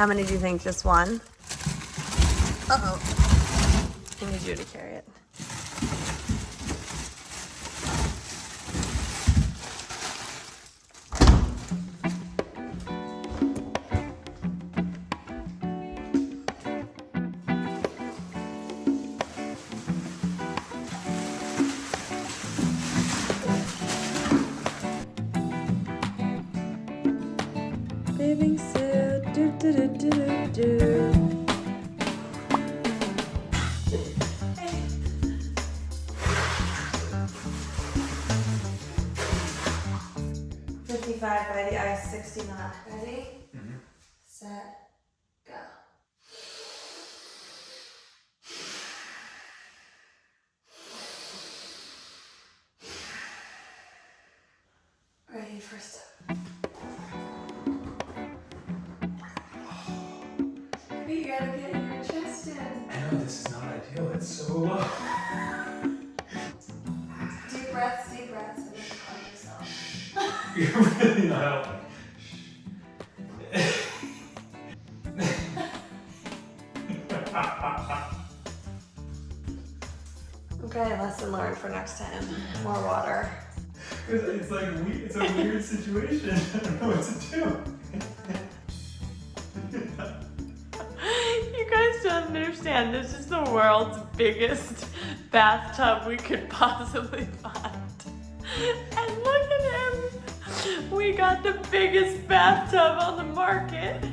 How many do you think? Just one? Uh-oh. I need you to carry it. Bathing suit, do do do do do. 55 by the ice, 60 knot. Ready? Mm-hmm. Set, go. Ready for step. You gotta get your chest in. I know this is not ideal. It's so low. Deep breaths, and then calm yourself. You're really not helping. Okay, lesson learned for next time. More water. It's like it's a weird situation. I don't know what to do. You guys don't understand. This is the world's biggest bathtub we could possibly find. And look at him. We got the biggest bathtub on the market.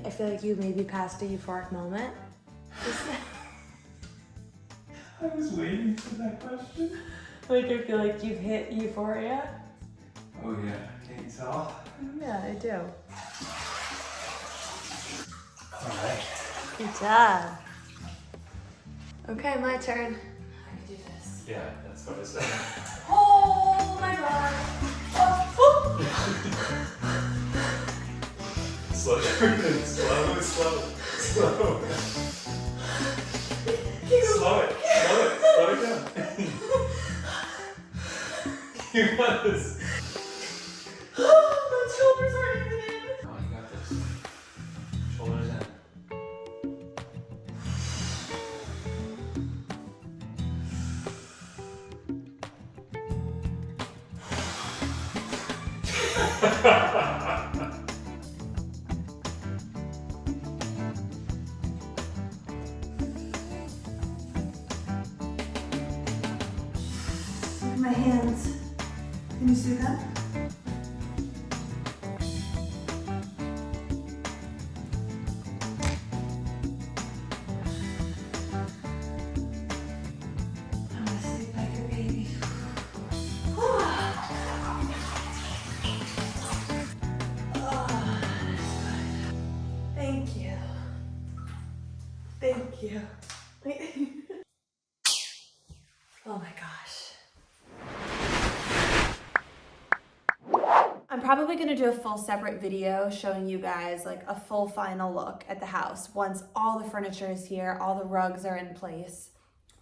I feel like you maybe passed a euphoric moment. I was waiting for that question. Like I feel like you've hit euphoria. Oh yeah, can you tell? Yeah, I do. Alright. Good job. Okay, my turn. I can do this. Yeah, that's what I said. Oh my god. Oh. Slow down. Slow. Slow it. Slow it down. You got this. My shoulders aren't even in. Oh, you got this. Shoulders in. Look at my hands. Can you see them? I'm gonna sleep like a baby. Thank you. Thank you. Oh my gosh. I'm probably gonna do a full separate video showing you guys like a full final look at the house once all the furniture is here, all the rugs are in place.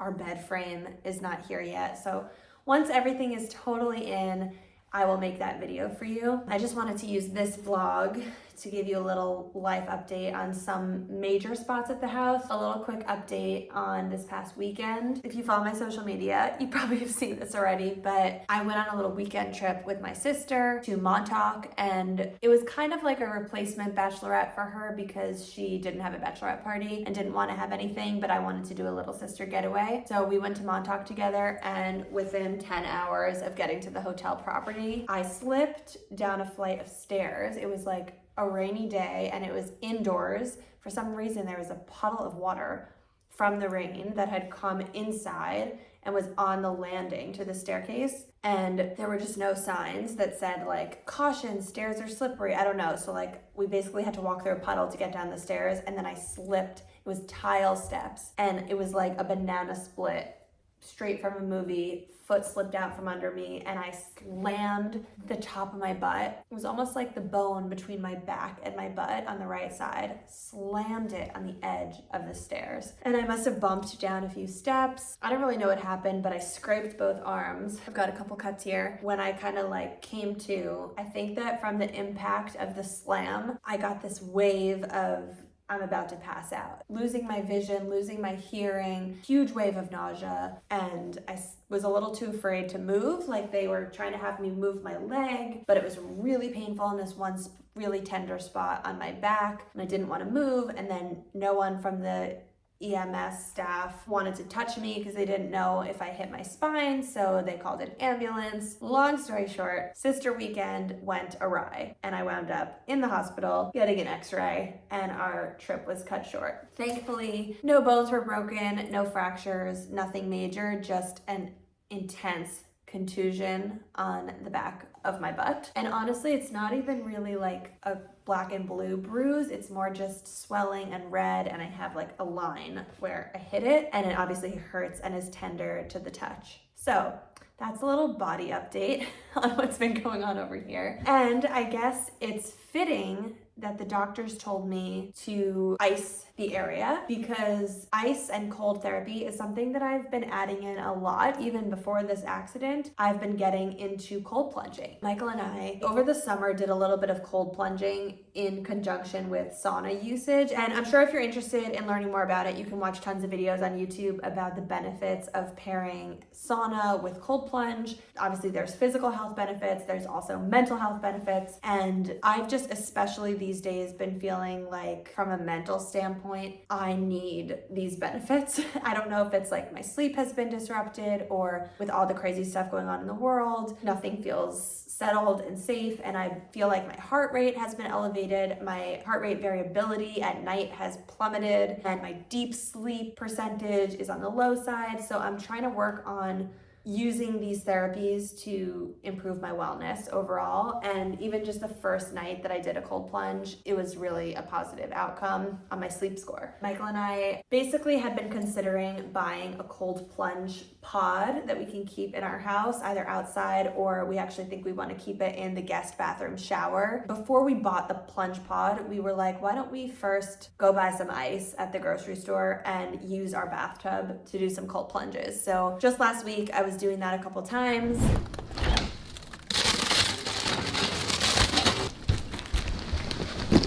Our bed frame is not here yet. So once everything is totally in, I will make that video for you. I just wanted to use this vlog to give you a little life update on some major spots at the house, a little quick update on this past weekend. If you follow my social media, you probably have seen this already, but I went on a little weekend trip with my sister to Montauk, and it was kind of like a replacement bachelorette for her because she didn't have a bachelorette party and didn't want to have anything, but I wanted to do a little sister getaway. So we went to Montauk together, and within 10 hours of getting to the hotel property, I slipped down a flight of stairs. It was like a rainy day and it was indoors. For some reason, there was a puddle of water from the rain that had come inside and was on the landing to the staircase. And there were just no signs that said like, caution, stairs are slippery. I don't know. So like we basically had to walk through a puddle to get down the stairs. And then I slipped. It was tile steps and it was like a banana split straight from a movie, foot slipped out from under me and I slammed the top of my butt. It was almost like the bone between my back and my butt on the right side, slammed it on the edge of the stairs. And I must have bumped down a few steps. I don't really know what happened, but I scraped both arms. I've got a couple cuts here. When I kind of like came to, I think that from the impact of the slam, I got this wave of I'm about to pass out. Losing my vision, losing my hearing, huge wave of nausea, and I was a little too afraid to move. Like they were trying to have me move my leg, but it was really painful in this one really tender spot on my back, and I didn't want to move, and then no one from the EMS staff wanted to touch me because they didn't know if I hit my spine, so they called an ambulance. Long story short, sister weekend went awry and I wound up in the hospital getting an x-ray and our trip was cut short. Thankfully, no bones were broken, no fractures, nothing major, just an intense contusion on the back of my butt. And honestly, it's not even really like a black and blue bruise. It's more just swelling and red, and I have like a line where I hit it, and it obviously hurts and is tender to the touch. So that's a little body update on what's been going on over here. And I guess it's fitting that the doctors told me to ice the area, because ice and cold therapy is something that I've been adding in a lot. Even before this accident, I've been getting into cold plunging. Michael and I, over the summer, did a little bit of cold plunging in conjunction with sauna usage. And I'm sure if you're interested in learning more about it, you can watch tons of videos on YouTube about the benefits of pairing sauna with cold plunge. Obviously, there's physical health benefits. There's also mental health benefits. And I've just especially these days been feeling like, from a mental standpoint, I need these benefits. I don't know if it's like my sleep has been disrupted, or with all the crazy stuff going on in the world, nothing feels settled and safe, and I feel like my heart rate has been elevated. My heart rate variability at night has plummeted, and my deep sleep percentage is on the low side. So I'm trying to work on using these therapies to improve my wellness overall. And even just the first night that I did a cold plunge, it was really a positive outcome on my sleep score. Michael and I basically had been considering buying a cold plunge pod that we can keep in our house, either outside, or we actually think we want to keep it in the guest bathroom shower. Before we bought the plunge pod, we were like, why don't we first go buy some ice at the grocery store and use our bathtub to do some cold plunges. So just last week, I was doing that a couple times.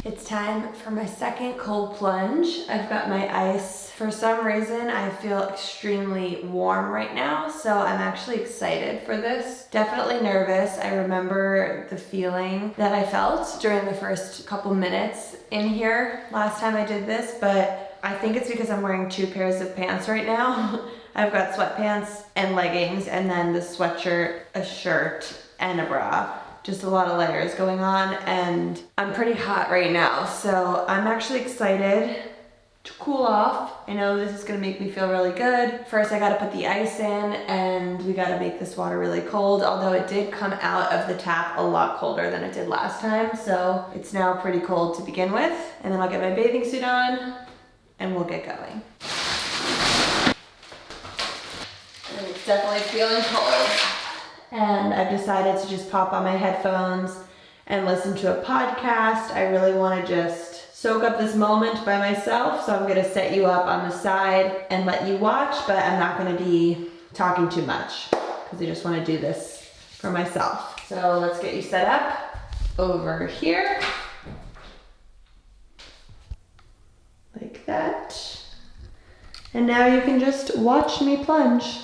It's time for my second cold plunge. I've got my ice. For some reason, I feel extremely warm right now, so I'm actually excited for this. Definitely nervous. I remember the feeling that I felt during the first couple minutes in here last time I did this, but I think it's because I'm wearing 2 pairs of pants right now. I've got sweatpants and leggings, and then the sweatshirt, a shirt, and a bra. Just a lot of layers going on, and I'm pretty hot right now, so I'm actually excited to cool off. I know this is gonna make me feel really good. First, I gotta put the ice in, and we gotta make this water really cold, although it did come out of the tap a lot colder than it did last time, so it's now pretty cold to begin with. And then I'll get my bathing suit on, and we'll get going. And it's definitely feeling cold. And I've decided to just pop on my headphones and listen to a podcast. I really want to just soak up this moment by myself, so I'm going to set you up on the side and let you watch, but I'm not going to be talking too much because I just want to do this for myself. So let's get you set up over here. Like that. And now you can just watch me plunge.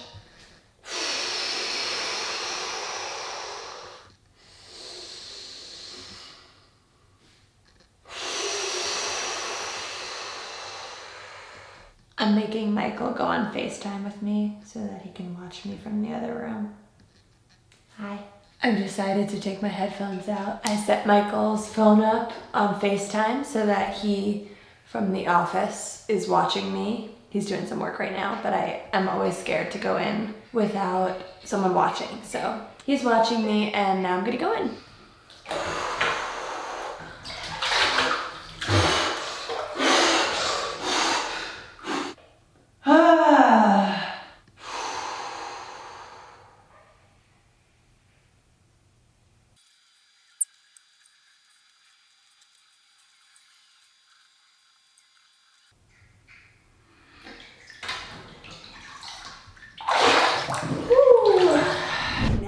I'm making Michael go on FaceTime with me so that he can watch me from the other room. Hi. I've decided to take my headphones out. I set Michael's phone up on FaceTime so that he, from the office, is watching me. He's doing some work right now, but I'm always scared to go in without someone watching. So he's watching me, and now I'm gonna go in.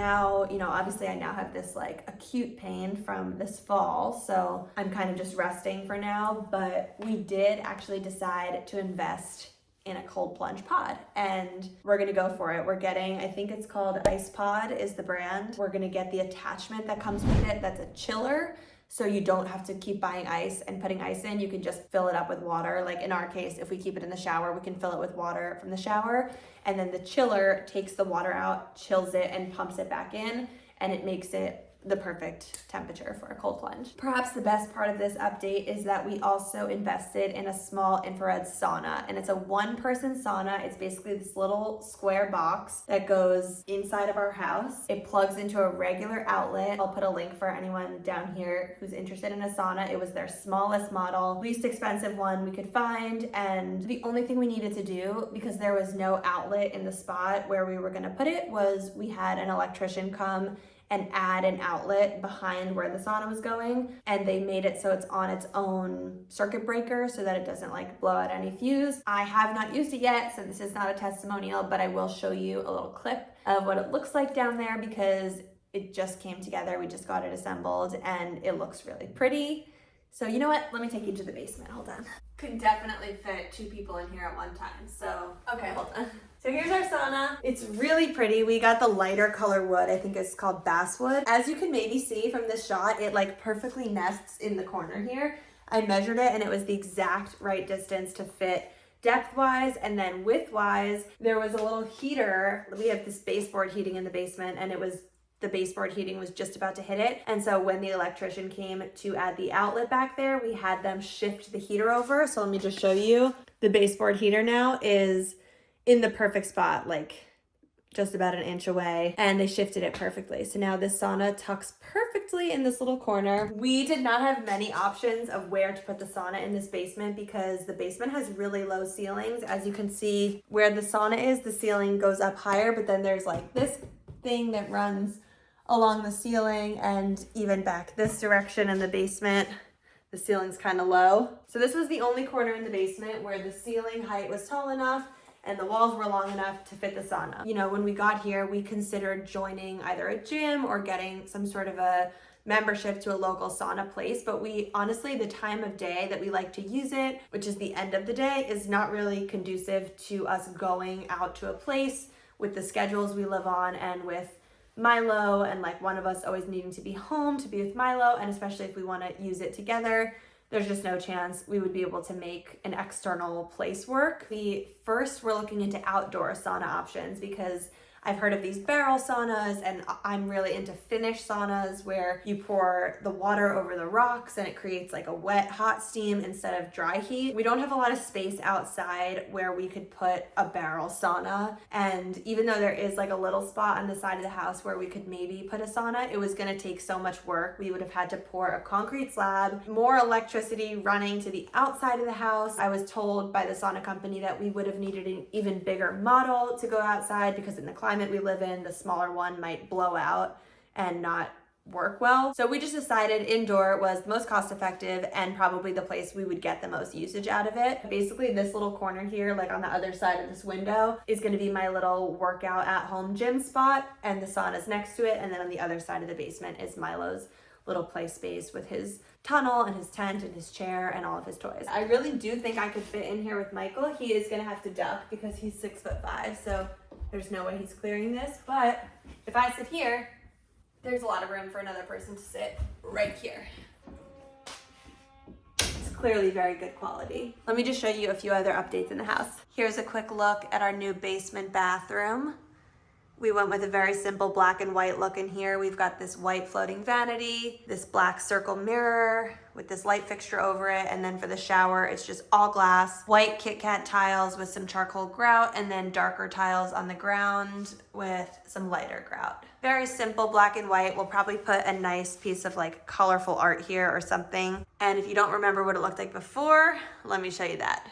now, you know, obviously I now have this like acute pain from this fall, so I'm kind of just resting for now, but we did actually decide to invest in a cold plunge pod, and we're gonna go for it. We're getting, I think it's called Ice Pod is the brand. We're gonna get the attachment that comes with it that's a chiller, so you don't have to keep buying ice and putting ice in. You can just fill it up with water. Like in our case, if we keep it in the shower, we can fill it with water from the shower, and then the chiller takes the water out, chills it, and pumps it back in, and it makes it the perfect temperature for a cold plunge. Perhaps the best part of this update is that we also invested in a small infrared sauna, and it's a one-person sauna. It's basically this little square box that goes inside of our house. It plugs into a regular outlet. I'll put a link for anyone down here who's interested in a sauna. It was their smallest model, least expensive one we could find, and the only thing we needed to do, because there was no outlet in the spot where we were gonna put it, was we had an electrician come and add an outlet behind where the sauna was going, and they made it so it's on its own circuit breaker so that it doesn't like blow out any fuse. I have not used it yet, so this is not a testimonial, but I will show you a little clip of what it looks like down there because it just came together. We just got it assembled and it looks really pretty. So you know what? Let me take you to the basement. Hold on. Could definitely fit 2 people in here at one time. So, okay, hold on. So here's our sauna. It's really pretty. We got the lighter color wood. I think it's called basswood. As you can maybe see from this shot, it like perfectly nests in the corner here. I measured it and it was the exact right distance to fit depth-wise, and then width-wise. There was a little heater. We have this baseboard heating in the basement, and the baseboard heating was just about to hit it. And so when the electrician came to add the outlet back there, we had them shift the heater over. So let me just show you. The baseboard heater now is in the perfect spot, like just about an inch away, and they shifted it perfectly. So now this sauna tucks perfectly in this little corner. We did not have many options of where to put the sauna in this basement because the basement has really low ceilings. As you can see where the sauna is, the ceiling goes up higher, but then there's like this thing that runs along the ceiling, and even back this direction in the basement, the ceiling's kind of low. So this was the only corner in the basement where the ceiling height was tall enough and the walls were long enough to fit the sauna. You know, when we got here, we considered joining either a gym or getting some sort of a membership to a local sauna place, but we honestly, the time of day that we like to use it, which is the end of the day, is not really conducive to us going out to a place with the schedules we live on and with Milo and like one of us always needing to be home to be with Milo, and especially if we want to use it together, there's just no chance we would be able to make an external place work. We first were looking into outdoor sauna options because I've heard of these barrel saunas, and I'm really into Finnish saunas where you pour the water over the rocks and it creates like a wet, hot steam instead of dry heat. We don't have a lot of space outside where we could put a barrel sauna, and even though there is like a little spot on the side of the house where we could maybe put a sauna, it was gonna take so much work. We would have had to pour a concrete slab, more electricity running to the outside of the house. I was told by the sauna company that we would have needed an even bigger model to go outside because in the climate we live in, the smaller one might blow out and not work well. So we just decided indoor was the most cost effective and probably the place we would get the most usage out of it. Basically this little corner here, like on the other side of this window, is going to be my little workout at home gym spot, and the sauna's next to it, and then on the other side of the basement is Milo's little play space with his tunnel and his tent and his chair and all of his toys. I really do think I could fit in here with Michael. He is gonna have to duck because he's 6'5", so there's no way he's clearing this, but if I sit here, there's a lot of room for another person to sit right here. It's clearly very good quality. Let me just show you a few other updates in the house. Here's a quick look at our new basement bathroom. We went with a very simple black and white look in here. We've got this white floating vanity, this black circle mirror with this light fixture over it, and then for the shower, it's just all glass, white Kit Kat tiles with some charcoal grout, and then darker tiles on the ground with some lighter grout. Very simple black and white. We'll probably put a nice piece of like colorful art here or something. And if you don't remember what it looked like before, let me show you that.